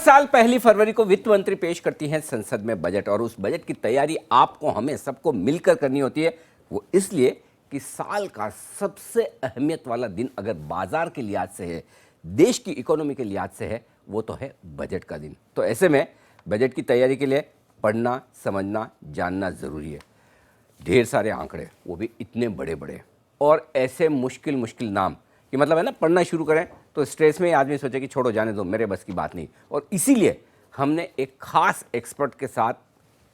साल पहली फरवरी को वित्त मंत्री पेश करती हैं संसद में बजट, और उस बजट की तैयारी आपको हमें सबको मिलकर करनी होती है। वो इसलिए कि साल का सबसे अहमियत वाला दिन अगर बाजार के लिहाज से है, देश की इकोनॉमी के लिहाज से है, वो तो है बजट का दिन। तो ऐसे में बजट की तैयारी के लिए पढ़ना, समझना, जानना ज़रूरी है। ढेर सारे आंकड़े, वो भी इतने बड़े बड़े, और ऐसे मुश्किल मुश्किल नाम कि मतलब है ना, पढ़ना शुरू करें तो स्ट्रेस में आदमी सोचे कि छोड़ो, जाने दो, मेरे बस की बात नहीं। और इसीलिए हमने एक खास एक्सपर्ट के साथ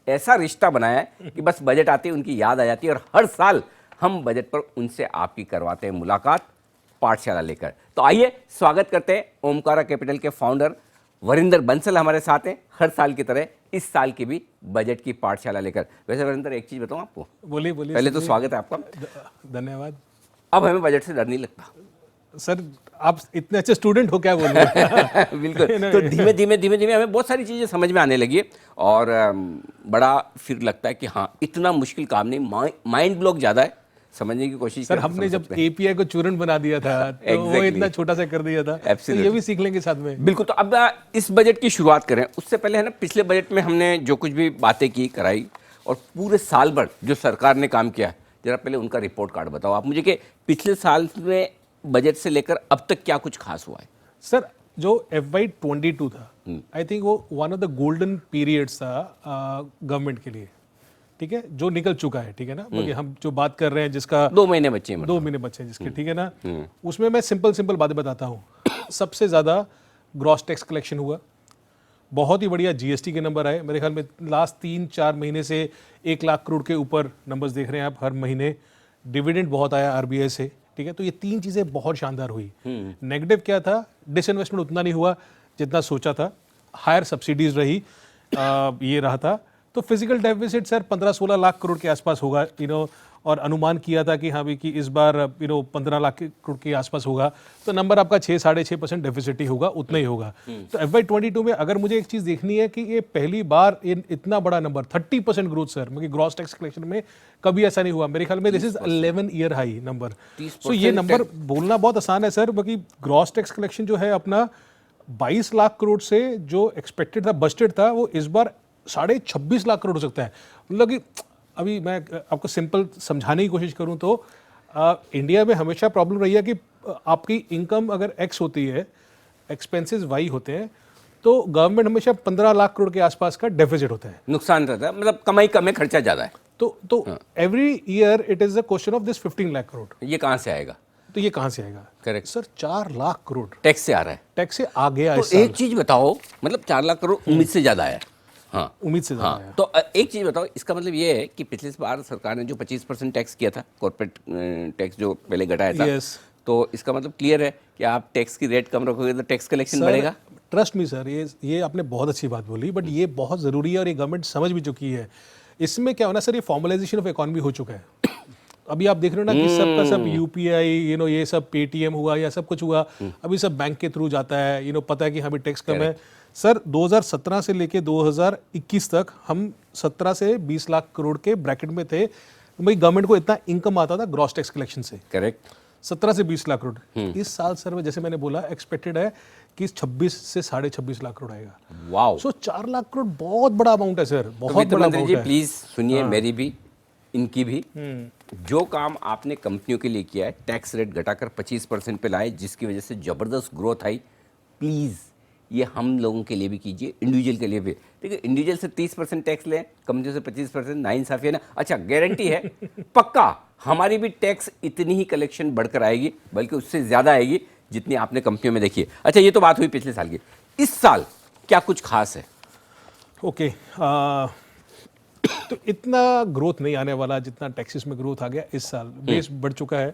ऐसा रिश्ता बनाया है कि बस बजट आते ही उनकी याद आ जाती है, और हर साल हम बजट पर उनसे आपकी करवाते हैं मुलाकात, पाठशाला लेकर। तो आइए स्वागत करते हैं ओमकारा कैपिटल के फाउंडर वरिंदर बंसल हमारे साथ हैं, हर साल की तरह इस साल की भी बजट की पाठशाला लेकर। वैसे वरिंदर, एक चीज़ बताऊँ आपको? बोलिए बोलिए। पहले तो स्वागत है आपका, धन्यवाद। अब हमें बजट से डर नहीं लगता सर, आप इतने अच्छे स्टूडेंट हो, क्या बोल रहे हैं? बिल्कुल। तो धीमे धीमे हमें बहुत सारी चीज़ें समझ में आने लगी है, और बड़ा फिर लगता है कि हाँ, इतना मुश्किल काम नहीं, माइंड ब्लॉक ज़्यादा है, समझने की कोशिश सर, हमने जब एपीआई को चूर्ण बना दिया था तो वो इतना छोटा सा कर दिया था, तो ये भी सीख लेंगे साथ में। बिल्कुल। तो अब इस बजट की शुरुआत करें उससे पहले है ना, पिछले बजट में हमने जो कुछ भी बातें की, कराई, और पूरे साल भर जो सरकार ने काम किया, जरा पहले उनका रिपोर्ट कार्ड बताओ आप मुझे कि पिछले साल में बजट से लेकर अब तक क्या कुछ खास हुआ है। सर, जो FY22 था, आई थिंक वो one of the golden periods था गवर्नमेंट के लिए, ठीक है, जो निकल चुका है, ठीक है ना। बाकी हम जो बात कर रहे हैं जिसका 2 महीने बच्चे हैं, 2 महीने बच्चे हैं जिसके, ठीक है ना, उसमें मैं सिंपल बातें बताता हूँ। सबसे ज़्यादा ग्रॉस टैक्स कलेक्शन हुआ, बहुत ही बढ़िया जीएसटी के नंबर आए। मेरे ख्याल में लास्ट 3-4 महीने से 1 लाख करोड़ के ऊपर नंबर्स देख रहे हैं आप हर महीने। डिविडेंड बहुत आया आरबीआई से, ठीक है। तो ये 3 चीज़ें बहुत शानदार हुई। नेगेटिव क्या था? डिसइन्वेस्टमेंट उतना नहीं हुआ जितना सोचा था, हायर सब्सिडीज रही, ये रहा था। तो physical deficit sir 15-16 lakh crore के आसपास होगा, और अनुमान किया था कि हाँ भी कि इस बार 15 लाख करोड़ के आसपास होगा, तो नंबर आपका 6-6.5% डेफिसिट ही होगा, उतना ही होगा। तो FY22 में अगर मुझे एक चीज़ देखनी है कि ये पहली बार इतना बड़ा नंबर 30% ग्रोथ सर, मतलब ग्रॉस टैक्स कलेक्शन में कभी ऐसा नहीं हुआ मेरे ख्याल में। This is 11 year high number. So ये नंबर बोलना बहुत आसान है सर, बाकी ग्रॉस टैक्स कलेक्शन जो है अपना 22 लाख करोड़ से जो एक्सपेक्टेड था, बजटेड था, वो इस बार 26.5 लाख करोड़ हो सकता है। मतलब कि अभी मैं आपको सिंपल समझाने की कोशिश करूं तो इंडिया में हमेशा प्रॉब्लम रही है कि आपकी इनकम अगर एक्स होती है, एक्सपेंसेस वाई होते हैं, तो गवर्नमेंट हमेशा 15 लाख करोड़ के आसपास का डेफिसिट होता है, नुकसान रहता है, मतलब कमाई कम है, खर्चा ज़्यादा है। तो every year it is a question of this 15 lakh crore. ये कहाँ से आएगा? तो ये कहाँ से आएगा? Correct sir, 4 lakh crore tax से आ रहा है। टैक्स से आ गया। तो एक चीज़ बताओ, मतलब 4 लाख करोड़ उम्मीद से ज़्यादा है। हाँ, उम्मीद से ज़्यादा हाँ। तो एक चीज़ बताओ, इसका मतलब ये है कि पिछले बार सरकार ने जो 25% टैक्स किया था, कॉर्पोरेट टैक्स जो पहले घटाया था, तो इसका मतलब क्लियर है कि आप टैक्स की रेट कम रखोगे तो टैक्स कलेक्शन बढ़ेगा। ट्रस्ट मी सर, ये आपने बहुत अच्छी बात बोली, बट ये बहुत ज़रूरी है और ये गवर्नमेंट समझ भी चुकी है। इसमें क्या होना सर, ये फॉर्मलाइजेशन ऑफ इकोनॉमी हो चुका है। अभी आप देख रहे हो ना कि सबका सब यूपीआई, ये सब पेटीएम हुआ या सब कुछ हुआ, अभी सब बैंक के थ्रू जाता है, पता है कि हमें टैक्स कम है। सर, 2017 से लेके 2021 तक हम 17 से 20 लाख करोड़ के ब्रैकेट में थे। भाई गवर्नमेंट को इतना इनकम आता था ग्रॉस टैक्स कलेक्शन से। करेक्ट। 17 से 20 लाख करोड़। इस साल सर, जैसे मैंने बोला, एक्सपेक्टेड है कि 26 से 26.5 लाख करोड़ आएगा। वाओ। सो 4 लाख करोड़ बहुत बड़ा अमाउंट है सर, बहुत बड़ा अमाउंट है। प्लीज सुनिए, मेरी भी, इनकी भी। जो काम आपने कंपनियों के लिए किया है, टैक्स रेट घटाकर 25% पे लाए, जिसकी वजह से जबरदस्त ग्रोथ आई, प्लीज ये हम लोगों के लिए भी कीजिए, इंडिविजुअल के लिए भी। ठीक है, इंडिविजुअल से 30% टैक्स लें, कंपनियों से 25%, नाइंसाफी है ना। अच्छा, गारंटी है पक्का हमारी भी टैक्स इतनी ही कलेक्शन बढ़कर आएगी, बल्कि उससे ज़्यादा आएगी जितनी आपने कंपनियों में देखी है। अच्छा, ये तो बात हुई पिछले साल की। इस साल क्या कुछ खास है? ओके, तो इतना ग्रोथ नहीं आने वाला जितना टैक्सेस में ग्रोथ आ गया इस साल। बेस बढ़ चुका है,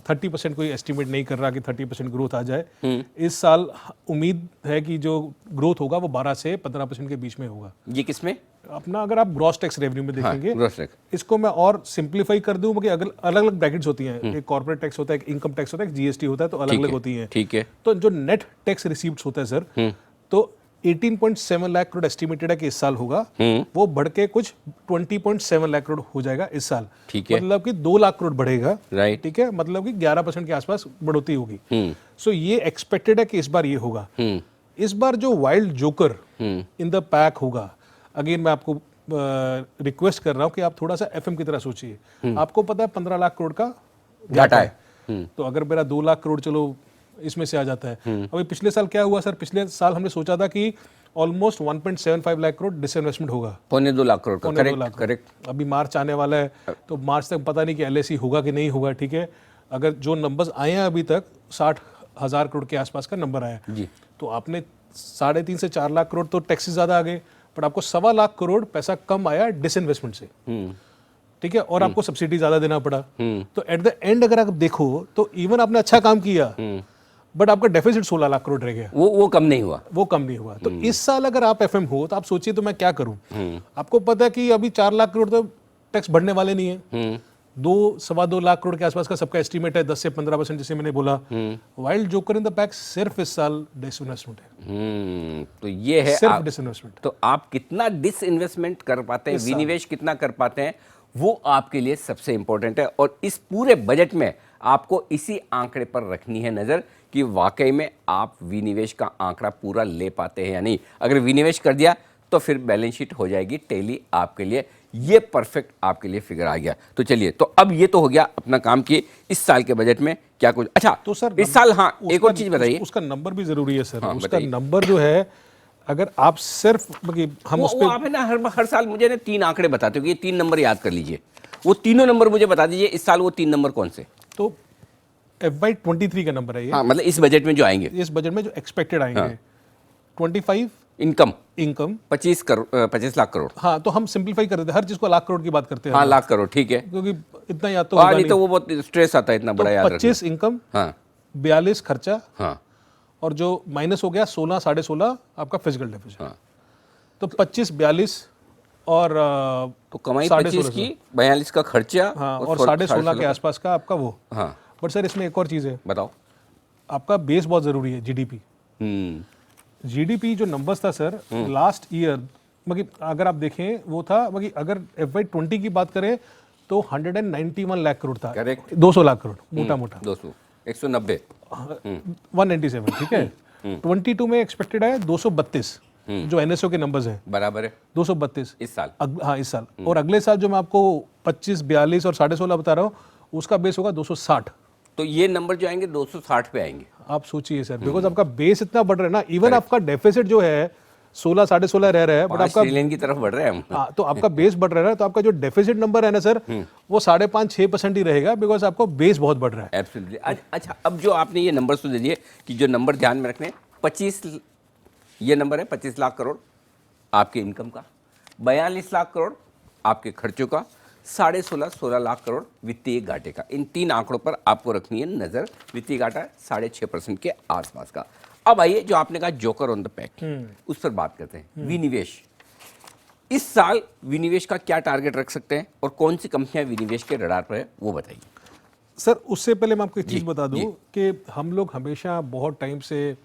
30% कोई एस्टिमेट नहीं कर रहा कि 30% ग्रोथ आ जाए इस साल। उम्मीद है कि जो ग्रोथ होगा वो 12 से 15% के बीच में होगा। ये किसमें? अपना अगर आप ग्रॉस टैक्स रेवेन्यू में देखेंगे, ग्रॉस टैक्स। इसको मैं और सिंप्लीफाई कर दूं कि अलग अलग ब्रैकेट्स होती हैं। एक कॉर्पोरेट टैक्स होता है, एक इनकम टैक्स होता है, एक जीएसटी होता है, तो अलग अलग होती हैं। ठीक है। तो जो नेट टैक्स रिसीव्ड्स होता है सर, तो 18.7 लाख करोड़ एस्टिमेटेड है कि इस साल होगा, वो बढ़ के कुछ 20.7 लाख करोड़ हो जाएगा इस साल। ठीक है, मतलब कि 2 लाख करोड़ बढ़ेगा। राइट। ठीक है, मतलब कि 11% के आसपास बढ़ोतरी होगी। सो ये एक्सपेक्टेड है कि इस बार ये होगा। इस बार जो wild joker in the pack होगा, अगेन मैं आपको रिक्वेस्ट कर रहा हूं कि आप थोड़ा सा एफएम की तरह सोचिए। आपको पता है 15 लाख करोड़ का घाटा है। तो अगर मेरा 2 लाख करोड़ चलो इसमें से आ जाता है। अभी पिछले साल क्या हुआ सर, पिछले साल हमने सोचा था कि ऑलमोस्ट 1.75 लाख करोड़ डिसइन्वेस्टमेंट होगा, 2.25 लाख करोड़ का। 2.25 लाख करेक्ट करेक्ट। अभी मार्च आने वाला है, तो मार्च तक पता नहीं कि एलआईसी होगा कि नहीं होगा, ठीक है। अगर जो नंबर्स आए हैं अभी तक 60,000 करोड़ के आसपास का नंबर आया जी। तो आपने 3.5 से 4 लाख करोड़ तो टैक्सेस ज्यादा आ गए, बट आपको 1.25 लाख करोड़ पैसा कम आया डिसइन्वेस्टमेंट से, ठीक है, और आपको सब्सिडी ज्यादा देना पड़ा। तो एट द एंड अगर आप देखो तो इवन आपने अच्छा काम किया, बट आपका डेफिसिट 16 लाख करोड़ रह गया, वो कम नहीं हुआ। वो कम नहीं हुआ। तो इस साल अगर आप एफएम हो तो आप सोचिए तो मैं क्या करूं। आपको पता है कि अभी 4 लाख करोड़ तो टैक्स बढ़ने वाले नहीं है, 2-2.25 लाख करोड़ के आसपास का सबका एस्टीमेट है, 10 से 15% जैसे मैंने बोला। Wild joker in the pack सिर्फ इस साल डिसइन्वेस्टमेंट है। तो ये है सिर्फ डिसइन्वेस्टमेंट। तो आप कितना डिसइन्वेस्टमेंट कर पाते हैं, विनिवेश कितना कर पाते हैं, वो आपके लिए सबसे इंपॉर्टेंट है। और इस पूरे बजट में आपको इसी आंकड़े पर रखनी है नजर कि वाकई में आप विनिवेश का आंकड़ा पूरा ले पाते हैं या नहीं। अगर विनिवेश कर दिया तो फिर बैलेंस शीट हो जाएगी टेली आपके लिए, ये परफेक्ट आपके लिए फिगर आ गया। तो चलिए, तो अब ये तो हो गया अपना काम कि इस साल के बजट में क्या कुछ। अच्छा, तो सर इस साल हाँ एक और चीज बताइए। उसका नंबर भी जरूरी है सर। हाँ, उसका बताइए। नंबर जो है, अगर आप सिर्फ हम उस वो आप है ना हर साल मुझे ना 3 आंकड़े बताते हो कि ये 3 नंबर याद कर लीजिए, वो तीनों नंबर मुझे बता दीजिए इस साल वो 3 नंबर कौन से। तो FY23 का नंबर है ये। हाँ, मतलब इस बजट में जो आएंगे, इस बजट में जो एक्सपेक्टेड आएंगे, 25 इनकम इनकम 25 लाख करोड़। हाँ, तो हम सिंपलीफाई कर देते हैं, हर चीज को लाख करोड़ की बात करते हैं हाँ, हम, लाख करोड़, ठीक है। क्योंकि इतना याद तो हाँ, होगा नहीं तो वो बहुत स्ट्रेस आता है इतना बड़ा याद रखना। 25 इनकम, हाँ 42 खर्चा, हाँ और जो माइनस हो गया 16 16.5 आपका फिजिकल डेफिसिट। हाँ। तो 25 42 और तो कमाई 16.5 25 की, 42 का खर्चा, हाँ, और 16.5 के आसपास का आपका वो। हाँ, बट सर इसमें एक और चीज है, बताओ। आपका बेस बहुत जरूरी है, जीडीपी। जीडीपी जो नंबर्स था सर लास्ट ईयर, मतलब अगर आप देखें वो था, मतलब अगर FY20 की बात करें तो 191 लाख करोड़ था। करेक्ट। 200 लाख करोड़ मोटा मोटा, 200 190 197, ठीक है। 22 में एक्सपेक्टेड है 232, जो एनएसओ के नंबर्स हैं, बराबर है 232 इस साल। हाँ इस साल। और अगले साल जो मैं आपको 25 42 और 16.5 बता रहा हूँ, उसका बेस होगा 260। तो ये नंबर जो आएंगे 260 पे आएंगे। आप सोचिए सर, बिकॉज आपका बेस इतना बढ़ रहा है ना, इवन आपका डेफिसिट जो है 16 16.5 रह रहा है, बट 5 आपका ट्रिलियन की तरफ बढ़ रहे हैं हम। हाँ, तो आपका बेस बढ़ रहा है ना, तो आपका जो डेफिसिट नंबर है ना सर, वो 5.5-6% ही रहेगा, बिकॉज आपका बेस बहुत बढ़ रहा है। एब्सोल्युटली। अच्छा, अब जो आपने ये नंबर तो दे दिए कि जो नंबर ध्यान में रखने, 25 ये नंबर है 25 लाख करोड़ आपके इनकम का, 42 लाख करोड़ आपके खर्चों का, 16.5 लाख करोड़ वित्तीय घाटे का। इन 3 आंकड़ों पर आपको रखनी है नजर। वित्तीय घाटा 6.5% के आसपास का। अब आइए जो आपने कहा जोकर ऑन द पैक, उस पर बात करते हैं। विनिवेश, इस साल विनिवेश का क्या टारगेट रख सकते हैं और कौन सी कंपनियां विनिवेश के रडार पर है, वो बताइए। सर उससे पहले मैं आपको एक चीज़ जी, बता दूं कि हम लोग हमेशा बहुत टाइम से,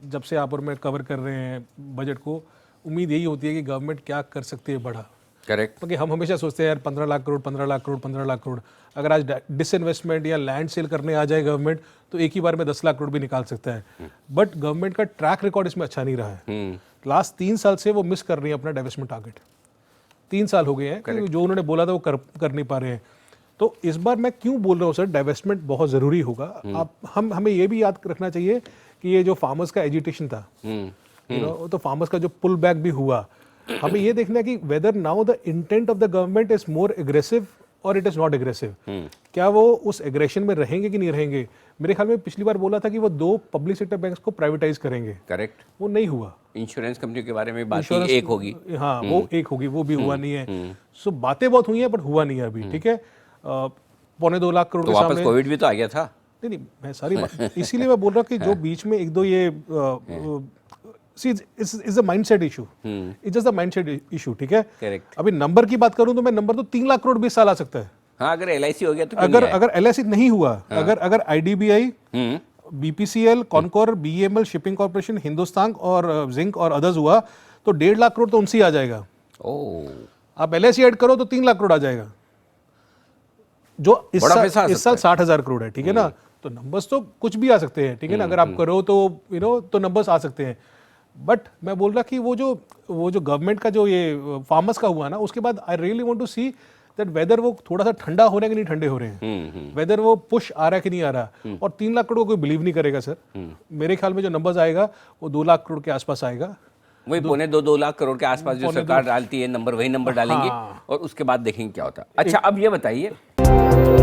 जब से आप और मैं कवर कर रहे हैं बजट को, उम्मीद यही होती है कि गवर्नमेंट क्या कर सकती है बड़ा। करेक्ट। क्योंकि हम हमेशा सोचते हैं यार 15 लाख करोड़ 15 लाख करोड़ 15 लाख करोड़, अगर आज डिसइन्वेस्टमेंट या लैंड सेल करने आ जाए गवर्नमेंट तो एक ही बार में 10 लाख करोड़ भी निकाल सकता है। बट गवर्नमेंट का ट्रैक रिकॉर्ड इसमें अच्छा नहीं रहा है। लास्ट 3 साल से वो मिस कर रही है अपना डेवलपमेंट टारगेट। 3 साल हो गए हैं कि जो उन्होंने बोला था वो कर नहीं पा रहे हैं। तो इस बार मैं क्यों बोल रहा हूँ सर, डाइवेस्टमेंट बहुत ज़रूरी होगा। आप हमें ये भी याद रखना चाहिए कि ये जो फार्मर्स का एजिटेशन था, तो फार्मर्स का जो पुल बैक भी हुआ, हमें ये देखना है कि whether now the intent of the government is more aggressive और इट इज नॉट एग्रेसिव। क्या वो उस एग्रेशन में रहेंगे कि नहीं रहेंगे। मेरे ख्याल में पिछली बार बोला था कि वो 2 पब्लिक सेक्टर बैंक्स को प्राइवेटाइज करेंगे। करेक्ट। वो नहीं हुआ। इंश्योरेंस कंपनियों के बारे में बात की, एक होगी। हाँ, वो एक होगी, वो भी हुआ नहीं है। सो बातें बहुत हुई हैं बट हुआ नहीं है अभी, ठीक है। 1.25 लाख करोड़ तो के वापस सामने, कोविड भी तो आ गया था। नहीं मैं सारी बात इसीलिए मैं बोल रहा हूँ कि जो बीच में एक दो ये is a mindset issue, it's just a mindset issue, ठीक है। करेक्ट। अभी नंबर की बात करूं तो मैं नंबर तो 3 लाख करोड़ 20 साल आ सकता है। हाँ, अगर LIC हो गया तो क्यों नहीं आया? अगर LIC नहीं हुआ, अगर IDBI, BPCL, Concor, BEML, shipping corporation, Hindustan और जिंक और अदर्स हुआ तो 1.5 लाख करोड़ तो उनसे ही आ जाएगा। ओह, आप LIC ऐड करो तो 3 लाख करोड़ आ जाएगा, जो इस बड़ा पैसा आ साल सकता 60,000 करोड़ है, ठीक है ना। तो नंबर्स तो कुछ भी आ सकते हैं, ठीक है ना। अगर आप करो तो तो नंबर्स आ सकते हैं। बट मैं बोल रहा कि वो जो गवर्नमेंट का जो ये फार्मर्स का हुआ ना, उसके बाद I really want to see that whether वो थोड़ा सा ठंडा हो रहा है कि नहीं ठंडे हो रहे हैं, वेदर वो पुश आ रहा है कि नहीं आ रहा। और 3 लाख करोड़ को कोई बिलीव नहीं करेगा सर। मेरे ख्याल में जो नंबर्स आएगा वो 2 लाख करोड़ के आसपास आएगा। वही 2.5 लाख करोड़ के आसपास जो सरकार डालती है नंबर, वही नंबर डालेंगे और उसके बाद देखेंगे क्या होता है। अच्छा, अब ये बताइए